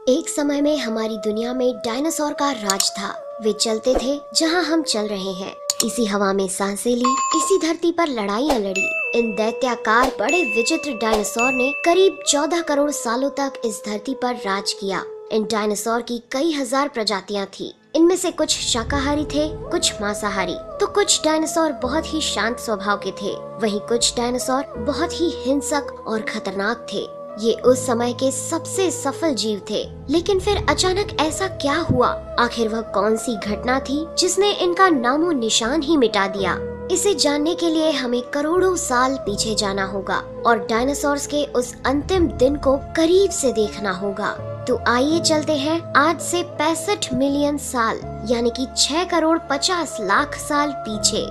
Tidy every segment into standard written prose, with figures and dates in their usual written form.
एक समय में हमारी दुनिया में डायनासोर का राज था। वे चलते थे जहां हम चल रहे हैं। इसी हवा में सांसें ली, इसी धरती पर लड़ाइयां लड़ी। इन दैत्याकार बड़े विचित्र डायनासोर ने करीब 14 करोड़ सालों तक इस धरती पर राज किया। इन डायनासोर की कई हजार प्रजातियां थी। इनमें से कुछ शाकाहारी थे, कुछ मांसाहारी। तो कुछ डायनासोर बहुत ही शांत स्वभाव के थे, वहीं कुछ डायनासोर बहुत ही हिंसक और खतरनाक थे। ये उस समय के सबसे सफल जीव थे। लेकिन फिर अचानक ऐसा क्या हुआ? आखिर वह कौन सी घटना थी जिसने इनका नामो निशान ही मिटा दिया? इसे जानने के लिए हमें करोड़ों साल पीछे जाना होगा और डायनासोर्स के उस अंतिम दिन को करीब से देखना होगा। तो आइए चलते हैं आज से 65 मिलियन साल यानी कि 6 करोड़ 50 लाख साल पीछे।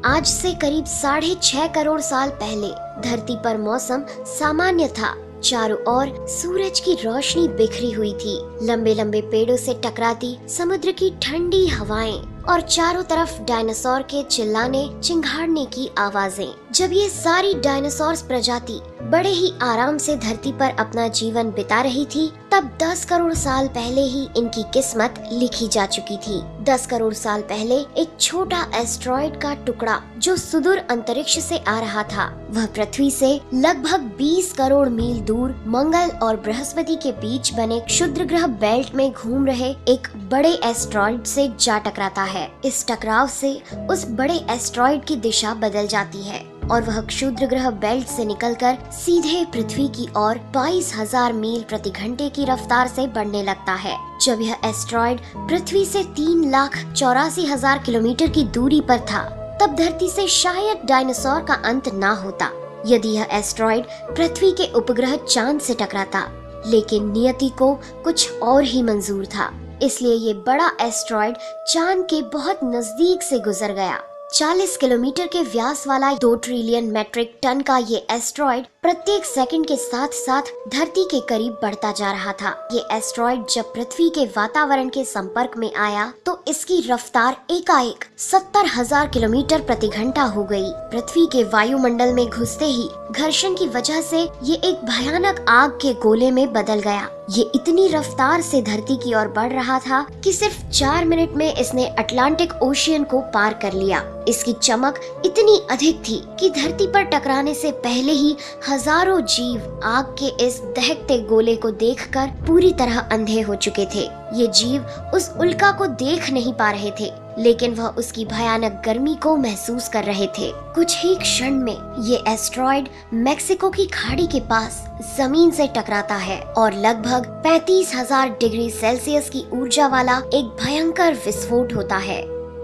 आज से करीब 6.5 करोड़ साल पहले धरती पर मौसम सामान्य था। चारों ओर सूरज की रोशनी बिखरी हुई थी। लंबे लंबे पेड़ों से टकराती समुद्र की ठंडी हवाएं और चारों तरफ डायनासोर के चिल्लाने चिंघाड़ने की आवाजें। जब ये सारी डायनासोर प्रजाति बड़े ही आराम से धरती पर अपना जीवन बिता रही थी, तब 10 करोड़ साल पहले ही इनकी किस्मत लिखी जा चुकी थी। 10 करोड़ साल पहले एक छोटा एस्टेरॉयड का टुकड़ा जो सुदूर अंतरिक्ष से आ रहा था, वह पृथ्वी से लगभग 20 करोड़ मील दूर मंगल और बृहस्पति के बीच बने क्षुद्र ग्रह बेल्ट में घूम रहे एक बड़े एस्टेरॉयड से जा टकराता है। इस टकराव से उस बड़े एस्टेरॉयड की दिशा बदल जाती है और वह क्षुद्र ग्रह बेल्ट से निकलकर सीधे पृथ्वी की ओर 22,000 मील प्रति घंटे की रफ्तार से बढ़ने लगता है। जब यह एस्टेरॉयड पृथ्वी से 3,84,000 किलोमीटर की दूरी पर था, तब धरती से शायद डायनासोर का अंत ना होता यदि यह एस्टेरॉयड पृथ्वी के उपग्रह चांद से टकराता। लेकिन नियति को कुछ और ही मंजूर था, इसलिए ये बड़ा एस्टेरॉयड चांद के बहुत नजदीक से गुजर गया। 40 किलोमीटर के व्यास वाला 2 ट्रिलियन मेट्रिक टन का ये एस्टेरॉयड प्रत्येक सेकंड के साथ साथ धरती के करीब बढ़ता जा रहा था। ये एस्टेरॉयड जब पृथ्वी के वातावरण के संपर्क में आया तो इसकी रफ्तार एकाएक 70,000 किलोमीटर प्रति घंटा हो गई। पृथ्वी के वायुमंडल में घुसते ही घर्षण की वजह से ये एक भयानक आग के गोले में बदल गया। ये इतनी रफ्तार से धरती की ओर बढ़ रहा था कि सिर्फ 4 मिनट में इसने अटलांटिक ओशियन को पार कर लिया। इसकी चमक इतनी अधिक थी कि धरती पर टकराने से पहले ही हजारों जीव आग के इस दहकते गोले को देखकर पूरी तरह अंधे हो चुके थे। ये जीव उस उल्का को देख नहीं पा रहे थे, लेकिन वह उसकी भयानक गर्मी को महसूस कर रहे थे। कुछ ही क्षण में ये एस्टेरॉयड मेक्सिको की खाड़ी के पास जमीन से टकराता है और लगभग 35,000 डिग्री सेल्सियस की ऊर्जा वाला एक भयंकर विस्फोट होता है।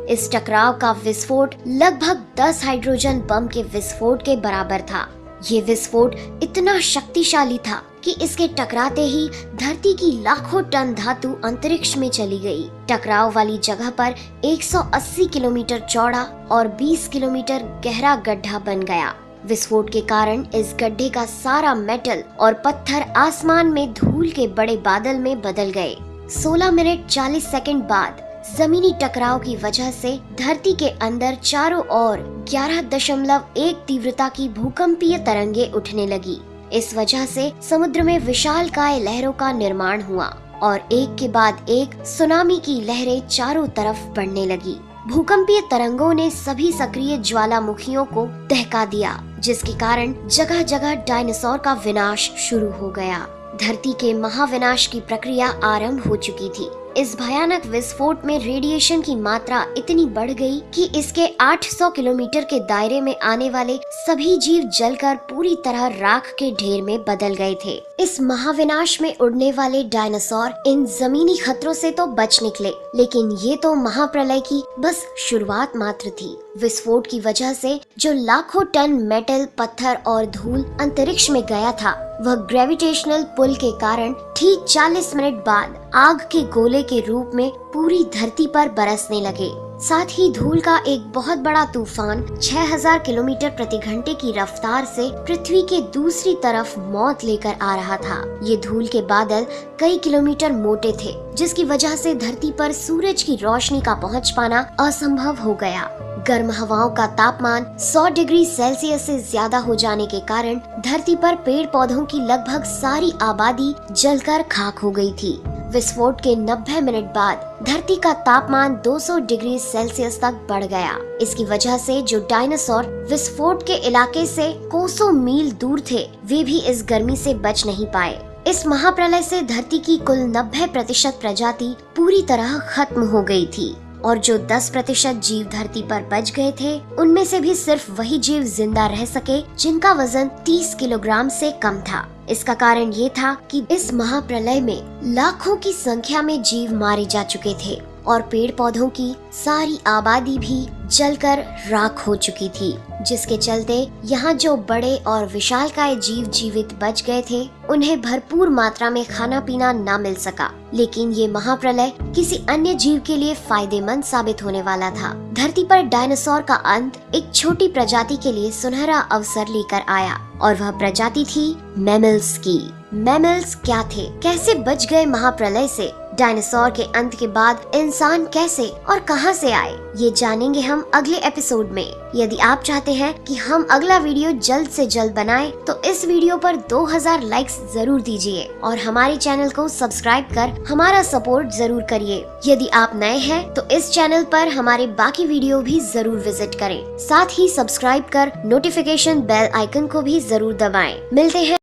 इस टकराव का विस्फोट लगभग 10 हाइड्रोजन बम के विस्फोट के बराबर था। ये विस्फोट इतना शक्तिशाली था कि इसके टकराते ही धरती की लाखों टन धातु अंतरिक्ष में चली गई। टकराव वाली जगह पर 180 किलोमीटर चौड़ा और 20 किलोमीटर गहरा गड्ढा बन गया। विस्फोट के कारण इस गड्ढे का सारा मेटल और पत्थर आसमान में धूल के बड़े बादल में बदल गए। 16 मिनट 40 सेकंड बाद जमीनी टकराव की वजह से धरती के अंदर चारों ओर 11.1 तीव्रता की भूकंपीय तरंगे उठने लगी। इस वजह से समुद्र में विशालकाय लहरों का निर्माण हुआ और एक के बाद एक सुनामी की लहरें चारों तरफ बढ़ने लगी। भूकंपीय तरंगों ने सभी सक्रिय ज्वालामुखियों को दहका दिया, जिसके कारण जगह जगह डायनासोर का विनाश शुरू हो गया। धरती के महाविनाश की प्रक्रिया आरंभ हो चुकी थी। इस भयानक विस्फोट में रेडिएशन की मात्रा इतनी बढ़ गई कि इसके 800 किलोमीटर के दायरे में आने वाले सभी जीव जलकर पूरी तरह राख के ढेर में बदल गए थे। इस महाविनाश में उड़ने वाले डायनासोर इन जमीनी खतरों से तो बच निकले, लेकिन ये तो महाप्रलय की बस शुरुआत मात्र थी। विस्फोट की वजह से जो लाखों टन मेटल, पत्थर और धूल अंतरिक्ष में गया था, वह ग्रेविटेशनल पुल के कारण ठीक 40 मिनट बाद आग के गोले के रूप में पूरी धरती पर बरसने लगे। साथ ही धूल का एक बहुत बड़ा तूफान 6000 किलोमीटर प्रति घंटे की रफ्तार से पृथ्वी के दूसरी तरफ मौत लेकर आ रहा था। ये धूल के बादल कई किलोमीटर मोटे थे, जिसकी वजह से धरती पर सूरज की रोशनी का पहुंच पाना असंभव हो गया। गर्म हवाओं का तापमान 100 डिग्री सेल्सियस से ज्यादा हो जाने के कारण धरती पर पेड़ पौधों की लगभग सारी आबादी जलकर खाक हो गई थी। विस्फोट के 90 मिनट बाद धरती का तापमान 200 डिग्री सेल्सियस तक बढ़ गया। इसकी वजह से जो डायनासोर विस्फोट के इलाके से कोसों मील दूर थे, वे भी इस गर्मी से बच नहीं पाए। इस महाप्रलय से धरती की कुल 90% प्रजाति पूरी तरह खत्म हो गई थी और जो 10% जीव धरती पर बच गए थे, उनमें से भी सिर्फ वही जीव जिंदा रह सके जिनका वजन 30 किलोग्राम से कम था। इसका कारण ये था कि इस महाप्रलय में लाखों की संख्या में जीव मारे जा चुके थे और पेड़ पौधों की सारी आबादी भी जलकर राख हो चुकी थी, जिसके चलते यहाँ जो बड़े और विशालकाय जीव जीवित बच गए थे, उन्हें भरपूर मात्रा में खाना पीना न मिल सका। लेकिन ये महाप्रलय किसी अन्य जीव के लिए फायदेमंद साबित होने वाला था। धरती पर डायनासोर का अंत एक छोटी प्रजाति के लिए सुनहरा अवसर लेकर आया और वह प्रजाति थी मैमल्स की। मैमल्स क्या थे, कैसे बच गए महाप्रलय से, डायनासोर के अंत के बाद इंसान कैसे और कहां से आए, ये जानेंगे हम अगले एपिसोड में। यदि आप चाहते हैं कि हम अगला वीडियो जल्द से जल्द बनाएं, तो इस वीडियो पर 2000 लाइक्स जरूर दीजिए और हमारे चैनल को सब्सक्राइब कर हमारा सपोर्ट जरूर करिए। यदि आप नए हैं तो इस चैनल पर हमारे बाकी वीडियो भी जरूर विजिट करें। साथ ही सब्सक्राइब कर नोटिफिकेशन बेल आइकन को भी जरूर दबाएं। मिलते हैं